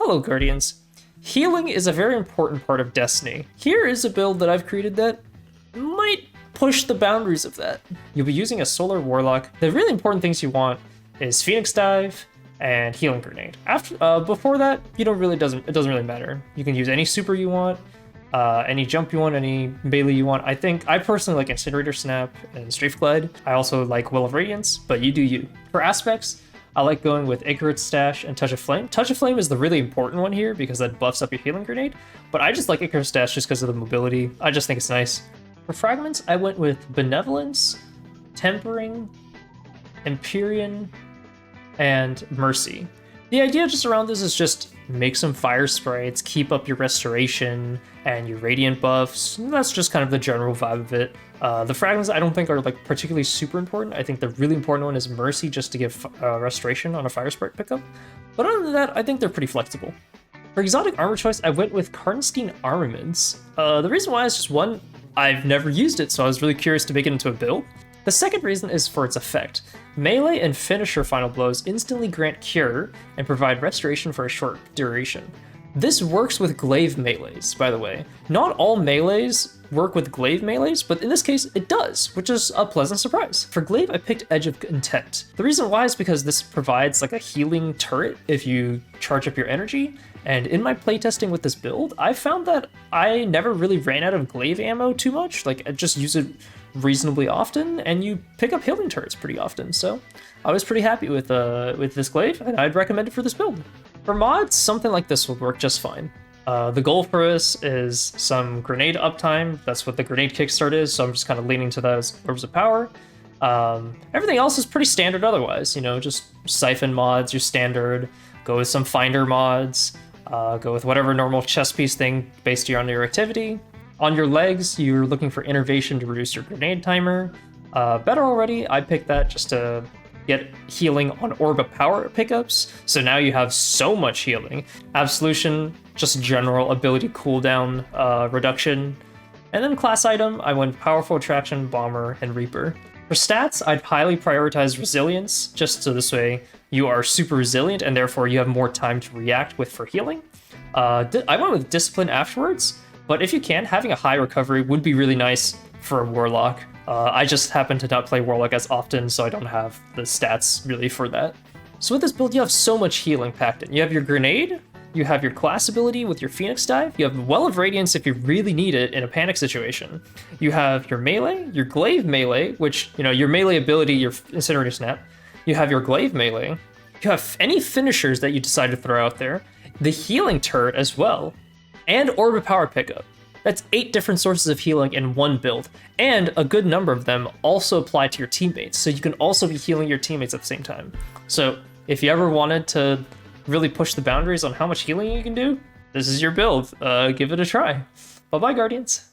Hello, Guardians. Healing is a very important part of Destiny. Here is a build that I've created that might push the boundaries of that. You'll be using a Solar Warlock. The really important things you want is Phoenix Dive and Healing Grenade. Before that, it doesn't really matter. You can use any super you want, any jump you want, any melee you want. I personally like Incinerator Snap and Strafe Glide. I also like Will of Radiance, but you do you. For aspects, I like going with Icarus Stash and Touch of Flame. Touch of Flame is the really important one here because that buffs up your Healing Grenade, but I just like Icarus Stash just because of the mobility. I just think it's nice. For fragments, I went with Benevolence, Tempering, Empyrean, and Mercy. The idea just around this is just make some fire sprites, keep up your restoration and your radiant buffs. That's just kind of the general vibe of it. The fragments I don't think are like particularly super important. I think the really important one is Mercy, just to give restoration on a fire sprite pickup. But other than that, I think they're pretty flexible. For exotic armor choice, I went with Karnstein Armlets. The reason why is just one, I've never used it, so I was really curious to make it into a build. The second reason is for its effect. Melee and finisher final blows instantly grant cure and provide restoration for a short duration. This works with glaive melees, by the way. Not all melees work with glaive melees, but in this case it does, which is a pleasant surprise. For glaive, I picked Edge of Intent. The reason why is because this provides like a healing turret if you charge up your energy, and in my playtesting with this build, I found that I never really ran out of glaive ammo too much. Like, I just use it reasonably often, and you pick up healing turrets pretty often, so I was pretty happy with this glaive, and I'd recommend it for this build. For mods, something like this would work just fine. The goal for this is some grenade uptime. That's what the grenade kickstart is, so I'm just kind of leaning to that as Orbs of Power. Everything else is pretty standard otherwise, just Siphon mods, your standard, go with some Finder mods, go with whatever normal chest piece thing based on your activity. On your legs, you're looking for Innervation to reduce your grenade timer. Better already, I picked that just to get healing on Orb of Power pickups, so now you have so much healing. Absolution, just general ability cooldown reduction. And then class item, I went Powerful Attraction, Bomber, and Reaper. For stats, I'd highly prioritize Resilience, just so this way you are super resilient and therefore you have more time to react with for healing. I went with Discipline afterwards, but if you can, having a high recovery would be really nice for a Warlock. I just happen to not play Warlock as often, so I don't have the stats really for that. So with this build, you have so much healing packed in. You have your Grenade, you have your class ability with your Phoenix Dive, you have Well of Radiance if you really need it in a panic situation. You have your melee, your glaive melee, which, your melee ability, your Incinerator Snap. You have your glaive melee. You have any finishers that you decide to throw out there. The healing turret as well. And Orb of Power pickup. That's 8 different sources of healing in one build, and a good number of them also apply to your teammates, so you can also be healing your teammates at the same time. So if you ever wanted to really push the boundaries on how much healing you can do, this is your build. Give it a try. Bye-bye, Guardians.